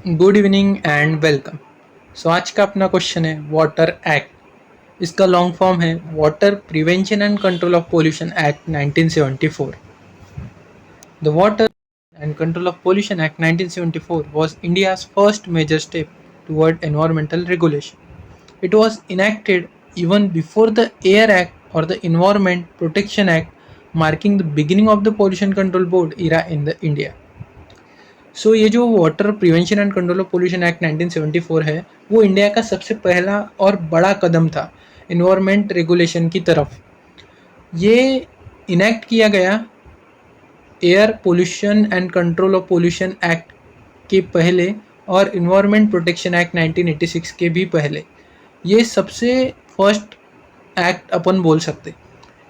Good evening and welcome. So आज का अपना क्वेश्चन है वाटर एक्ट। इसका लॉन्ग फॉर्म है water prevention and control of pollution act 1974। The water and control of pollution act 1974 was India's first major step toward environmental regulation. It was enacted even before the Air Act or the Environment Protection Act, marking the beginning of the Pollution Control Board era in the India. ये जो water prevention and control of pollution act 1974 है, वो India का सबसे पहला और बड़ा कदम था इन्वायरमेंट रेगुलेशन की तरफ। ये इनेक्ट किया गया air pollution and control of pollution act के पहले और इन्वायरमेंट प्रोटेक्शन एक्ट 1986 के भी पहले। ये सबसे फर्स्ट एक्ट अपन बोल सकते।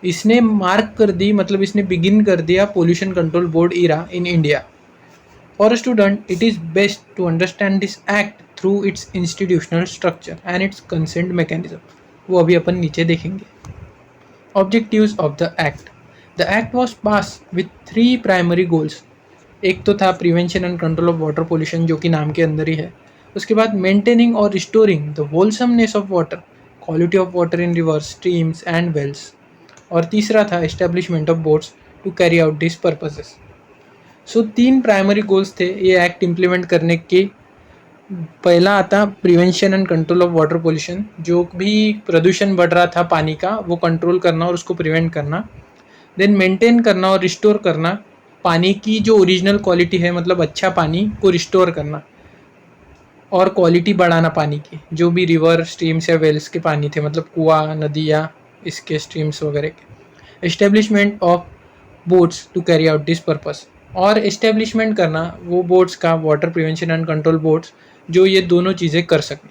इसने मार्क कर दी, मतलब इसने बिगिन कर दिया pollution control board era in India. For a student, it is best to understand this act through its institutional structure and its consent mechanism. वो अभी अपन नीचे देखेंगे। Objectives of the act. The act was passed with three primary goals. एक तो था prevention and control of water pollution, जो कि नाम के अंदर ही है। उसके बाद मेंटेनिंग और restoring the wholesomeness of water, quality of water in rivers, streams and wells. और तीसरा था establishment of boards to carry out this purposes. तीन प्राइमरी गोल्स थे ये एक्ट इम्प्लीमेंट करने के। पहला आता prevention and control of water pollution, जो भी प्रदूषण बढ़ रहा था पानी का वो कंट्रोल करना और उसको प्रिवेंट करना। देन मेंटेन करना और रिस्टोर करना पानी की जो ओरिजिनल क्वालिटी है, मतलब अच्छा पानी को रिस्टोर करना और क्वालिटी बढ़ाना पानी की, जो भी रिवर, स्ट्रीम्स या वेल्स के पानी थे, मतलब कुआं, नदी या इसके स्ट्रीम्स वगैरह के। Establishment of boards to carry out this purpose, और इस्टेब्लिशमेंट करना वो बोर्ड्स का, water prevention and control boards, जो ये दोनों चीज़ें कर सकें।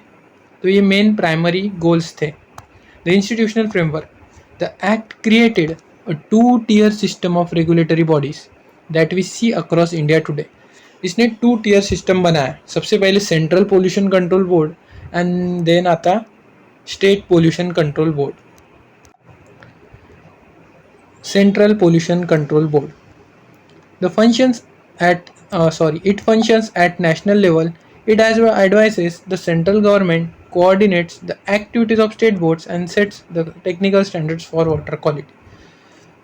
तो ये मेन प्राइमरी गोल्स थे। The institutional framework, the act created a two tier system of regulatory bodies that we see across India today. इसने टू टीयर सिस्टम बनाया। सबसे पहले central pollution control board and then आता state pollution control board. Central pollution control board, The functions it functions at national level. It advises the central government, coordinates the activities of state boards and sets the technical standards for water quality.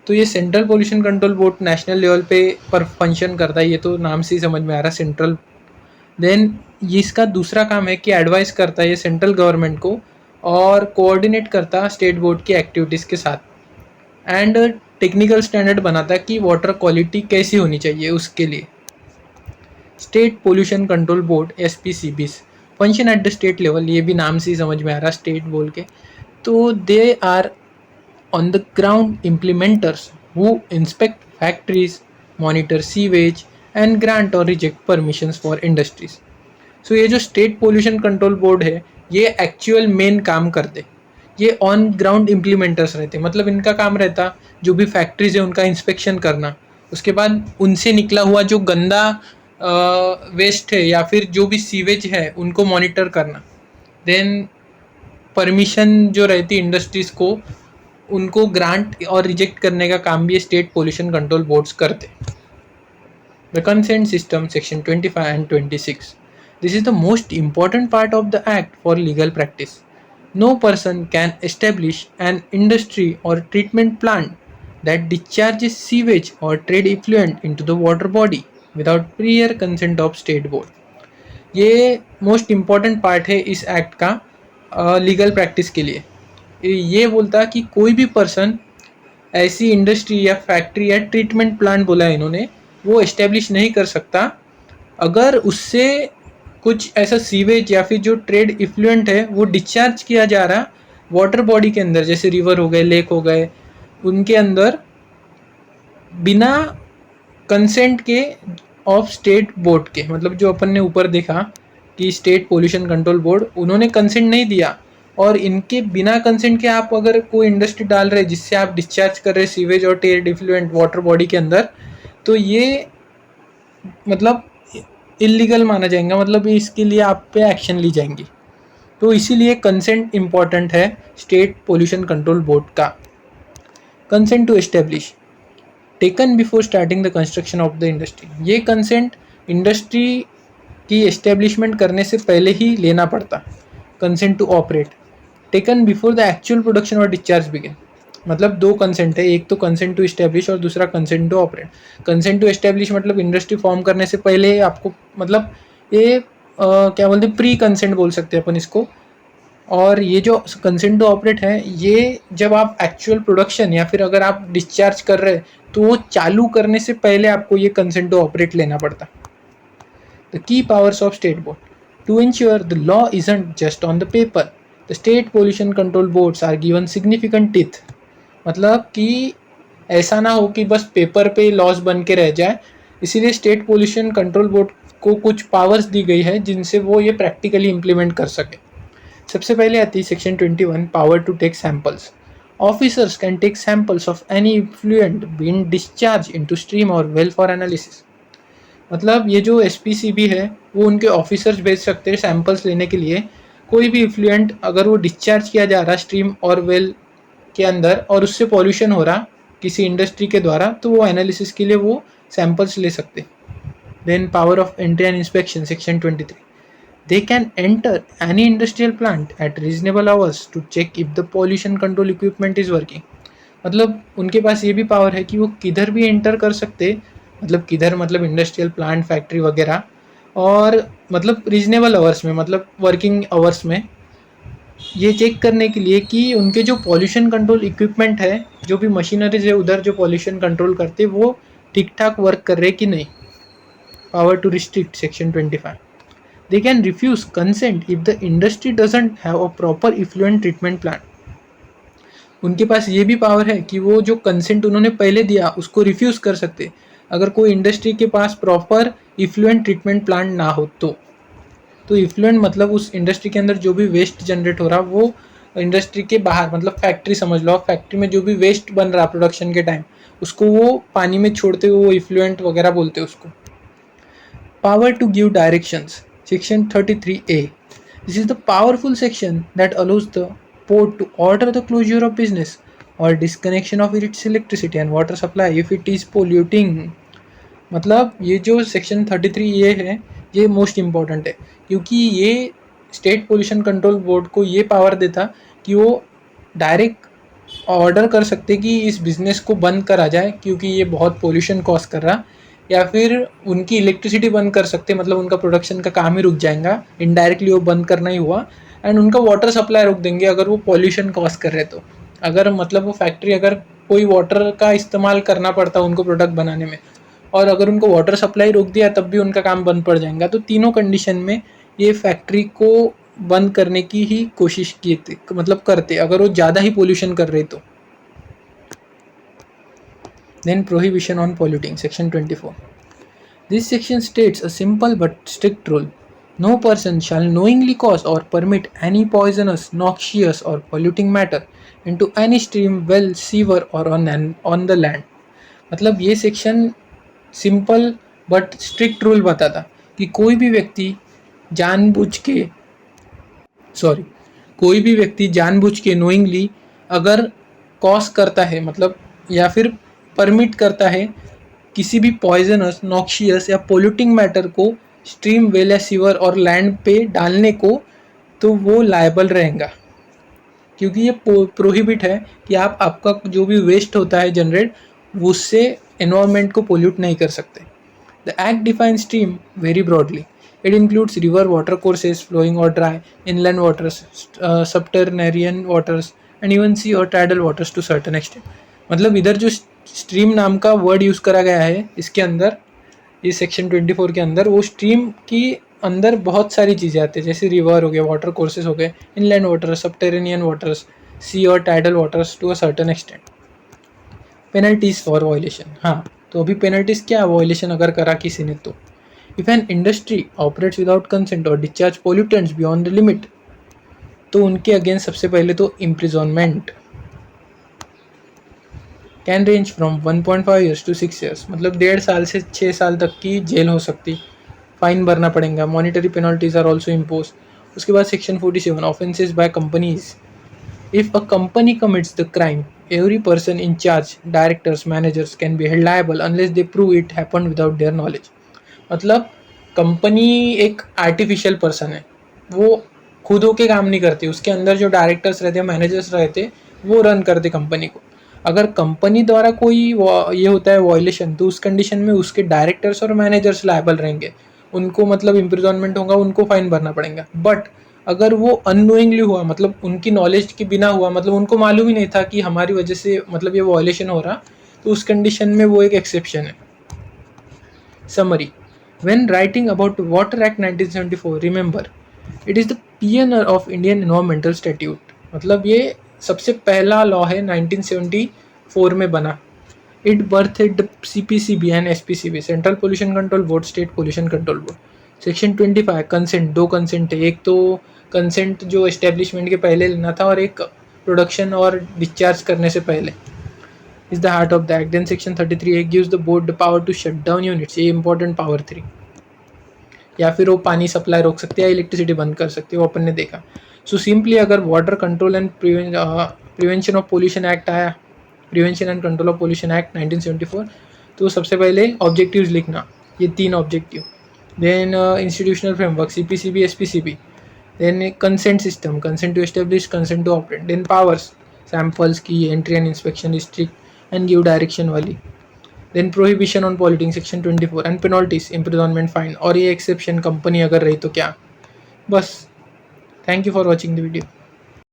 तो ये central pollution control board national level पे पर function करता है, ये तो नाम से ही समझ में आ रहा है, सेंट्रल। देन ये इसका दूसरा काम है कि एडवाइस करता है ये सेंट्रल गवर्नमेंट को और कोऑर्डिनेट करता है स्टेट बोर्ड की एक्टिविटीज़ के साथ एंड टेक्निकल स्टैंडर्ड बनाता है कि वाटर क्वालिटी कैसी होनी चाहिए उसके लिए। State pollution control board SPCBs function at the state level, ये भी नाम से ही समझ में आ रहा स्टेट बोल के। तो they are on the ground implementers who inspect factories, monitor sewage and grant और रिजेक्ट परमिशंस फॉर इंडस्ट्रीज। ये जो स्टेट पोल्यूशन कंट्रोल बोर्ड है ये एक्चुअल मेन काम करते, ये ऑन ग्राउंड इम्प्लीमेंटर्स रहते, मतलब इनका काम रहता जो भी फैक्ट्रीज है उनका इंस्पेक्शन करना, उसके बाद उनसे निकला हुआ जो गंदा वेस्ट है या फिर जो भी सीवेज है उनको मॉनिटर करना। देन परमिशन जो रहती इंडस्ट्रीज़ को, उनको ग्रांट और रिजेक्ट करने का काम भी स्टेट पोल्यूशन कंट्रोल बोर्ड्स करते। The consent system section 25 and 26, this is the most important part of the act for legal practice. No person can establish an industry or treatment plant that discharges sewage or trade effluent into the water body without prior consent of state board. ये most important part है इस act का legal practice के लिए। ये बोलता कि कोई भी पर्सन ऐसी इंडस्ट्री या फैक्ट्री या ट्रीटमेंट प्लांट बोला है इन्होंने, वो इस्टेब्लिश नहीं कर सकता अगर उससे कुछ ऐसा सीवेज या फिर जो ट्रेड इफ्लुएंट है वो डिस्चार्ज किया जा रहा वाटर बॉडी के अंदर, जैसे रिवर हो गए, लेक हो गए, उनके अंदर बिना कंसेंट के ऑफ स्टेट बोर्ड के। मतलब जो अपन ने ऊपर देखा कि स्टेट पोल्यूशन कंट्रोल बोर्ड, उन्होंने कंसेंट नहीं दिया और इनके बिना कंसेंट के आप अगर कोई इंडस्ट्री डाल रहे जिससे आप डिस्चार्ज कर रहे सीवेज और ट्रेड इफ्लुएंट वाटर बॉडी के अंदर, तो ये मतलब इलीगल माना जाएगा, मतलब इसके लिए आप पे एक्शन ली जाएंगी। तो इसीलिए कंसेंट इम्पॉर्टेंट है स्टेट पोल्यूशन कंट्रोल बोर्ड का। Consent to establish taken before starting the construction of the industry, ये कंसेंट इंडस्ट्री कि एस्टेब्लिशमेंट करने से पहले ही लेना पड़ता। Consent to operate taken before the actual production और डिस्चार्ज बिगिन। मतलब दो कंसेंट है, एक तो कंसेंट टू एस्टेब्लिश और दूसरा consent to operate. Consent to establish मतलब इंडस्ट्री फॉर्म करने से पहले आपको, मतलब ये क्या बोलते हैं, प्री कंसेंट बोल सकते हैं अपन इसको। और ये जो कंसेंट टू ऑपरेट है, ये जब आप एक्चुअल प्रोडक्शन या फिर अगर आप डिस्चार्ज कर रहे हैं तो वो चालू करने से पहले आपको ये कंसेंट टू ऑपरेट लेना पड़ता। The key powers of State Board. To ensure the law isn't just on the paper, the State Pollution Control Boards are given significant teeth. मतलब कि ऐसा ना हो कि बस पेपर पे लॉज बन के रह जाए, इसीलिए स्टेट पोल्यूशन कंट्रोल बोर्ड को कुछ पावर्स दी गई है जिनसे वो ये प्रैक्टिकली इम्प्लीमेंट कर सके। सबसे पहले आती है section 21, power to take samples. Officers can take samples of any effluent being discharge into stream और वेल फॉर एनालिसिस। मतलब ये जो एसपीसीबी है वो उनके ऑफिसर्स भेज सकते हैं सैंपल्स लेने के लिए। कोई भी इफ्लुएंट अगर वो डिस्चार्ज किया जा रहा स्ट्रीम और वेल के अंदर और उससे पॉल्यूशन हो रहा किसी इंडस्ट्री के द्वारा, तो वो एनालिसिस के लिए वो सैंपल्स ले सकते। Then power of entry and inspection section 23, they can enter any industrial plant at reasonable hours to check if the pollution control equipment is working. मतलब उनके पास ये भी पावर है कि वो किधर भी एंटर कर सकते, मतलब किधर, मतलब इंडस्ट्रियल प्लांट, फैक्ट्री वगैरह, और मतलब रीजनेबल आवर्स में, मतलब वर्किंग आवर्स में, ये चेक करने के लिए कि उनके जो पॉल्यूशन कंट्रोल इक्विपमेंट है, जो भी मशीनरीज है उधर जो पॉल्यूशन कंट्रोल करते, वो ठीक ठाक वर्क कर रहे कि नहीं। Power to restrict section 25, they can refuse consent if the industry doesn't have a proper effluent treatment plan. उनके पास ये भी पावर है कि वो जो कंसेंट उन्होंने पहले दिया उसको रिफ्यूज़ कर सकते, अगर कोई इंडस्ट्री के पास प्रॉपर इफ्लुएंट ट्रीटमेंट प्लांट ना हो तो इफ्लुएंट मतलब उस इंडस्ट्री के अंदर जो भी वेस्ट जनरेट हो रहा वो इंडस्ट्री के बाहर, मतलब फैक्ट्री समझ लो, फैक्ट्री में जो भी वेस्ट बन रहा प्रोडक्शन के टाइम उसको वो पानी में छोड़ते हुए वो इफ्लुएंट वगैरह बोलते हैं उसको। Power to give directions. Section 33A. This is the powerful section that allows the port to order the closure of business or disconnection of its electricity and water supply if it is polluting. मतलब ये जो section 33A है ये most important है, क्योंकि ये state pollution control board को ये पावर देता कि वो डायरेक्ट ऑर्डर कर सकते कि इस बिज़नेस को बंद करा जाए क्योंकि ये बहुत पोल्यूशन कॉज कर रहा, या फिर उनकी इलेक्ट्रिसिटी बंद कर सकते, मतलब उनका प्रोडक्शन का काम ही रुक जाएगा, इनडायरेक्टली वो बंद करना ही हुआ। एंड उनका वाटर सप्लाई रोक देंगे अगर वो पॉल्यूशन कॉज कर रहे तो, अगर मतलब वो फैक्ट्री अगर कोई वाटर का इस्तेमाल करना पड़ता उनको प्रोडक्ट बनाने में, और अगर उनको वाटर सप्लाई रोक दिया तब भी उनका काम बंद पड़ जाएगा। तो तीनों कंडीशन में ये फैक्ट्री को बंद करने की ही कोशिश की थी, मतलब करते अगर वो ज़्यादा ही पोल्यूशन कर रहे तो। Then prohibition on polluting, section 24. This section states a simple but strict rule. No person shall knowingly cause or permit any poisonous, noxious or polluting matter into any stream, well, sewer or on the land. मतलब ये section simple but strict rule बताता कि कोई भी व्यक्ति जानबूझ के knowingly अगर कॉज करता है, मतलब या फिर परमिट करता है किसी भी पॉइजनस, नॉक्शियस या पोल्यूटिंग मैटर को स्ट्रीम, वेल या सीवर और लैंड पे डालने को, तो वो लायबल रहेगा, क्योंकि ये प्रोहिबिट है कि आप आपका जो भी वेस्ट होता है जनरेट, उससे एनवायरनमेंट को पोल्यूट नहीं कर सकते। The act define stream very broadly. It includes river water courses, flowing or dry, inland waters, subterranean waters, and even sea or tidal waters to certain extent. मतलब इधर जो स्ट्रीम नाम का वर्ड यूज़ करा गया है इसके अंदर, इस सेक्शन 24 के अंदर, वो स्ट्रीम की अंदर बहुत सारी चीज़ें आती है, जैसे रिवर हो गए, वाटर कोर्सेज हो गए, inland waters, subterranean waters, sea और tidal waters to a certain extent. Penalties for violation. हाँ, तो अभी पेनल्टीज क्या है वायलेशन अगर करा किसी ने तो. If an industry operates without consent or discharge pollutants beyond the limit, तो उनके अगेंस्ट सबसे पहले तो imprisonment can range from 1.5 years to 6 years, मतलब 1.5 साल से 6 साल तक की जेल हो सकती, फाइन भरना पड़ेगा, monetary penalties are also impose. उसके बाद section 47, offences by companies. If a company commits the crime, every person in charge, directors, managers can be held liable unless they prove it happened without their knowledge. मतलब company एक artificial person है, वो खुद होके काम नहीं करती, उसके अंदर जो डायरेक्टर्स रहते हैं, मैनेजर्स रहते हैं, वो रन करते कंपनी को। अगर कंपनी द्वारा कोई ये होता है वॉयलेशन, तो उस कंडीशन में उसके डायरेक्टर्स और मैनेजर्स लायबल रहेंगे, उनको मतलब इम्प्रिजनमेंट होगा, उनको फाइन भरना पड़ेगा। बट अगर वो अननोइंगली हुआ, मतलब उनकी नॉलेज के बिना हुआ, मतलब उनको मालूम ही नहीं था कि हमारी वजह से मतलब ये वॉयलेशन हो रहा, तो उस कंडीशन में वो एक एक्सेप्शन है। Summary: when writing about Water Act 1974, remember it is the pioneer of Indian Environmental Statute। मतलब ये सबसे पहला लॉ है 1974 में बना। It birthed CPCB and SPCB, central pollution control board, state pollution control board. Section 25 consent, दो consent है, एक तो कंसेंट जो एस्टेब्लिशमेंट के पहले लेना था और एक प्रोडक्शन और डिस्चार्ज करने से पहले, is the heart of the act. Then section 33A gives the board the power to shut down units, ये important power 3, या फिर वो पानी सप्लाई रोक सकते हैं या इलेक्ट्रिसिटी बंद कर सकते हैं, वो अपन ने देखा। सो सिंपली अगर water control and prevention of pollution act आया, prevention and control of pollution act 1974, तो सबसे पहले ऑब्जेक्टिव्स लिखना, ये 3 objective. Then institutional framework, CPCB SPCB। Then consent system, consent to establish, consent to operate. Then powers, samples की entry and inspection, restrict and give direction वाली। Then prohibition on polluting section 24 and penalties, imprisonment, fine, और ये exception company अगर रही तो क्या। बस, thank you for watching the video.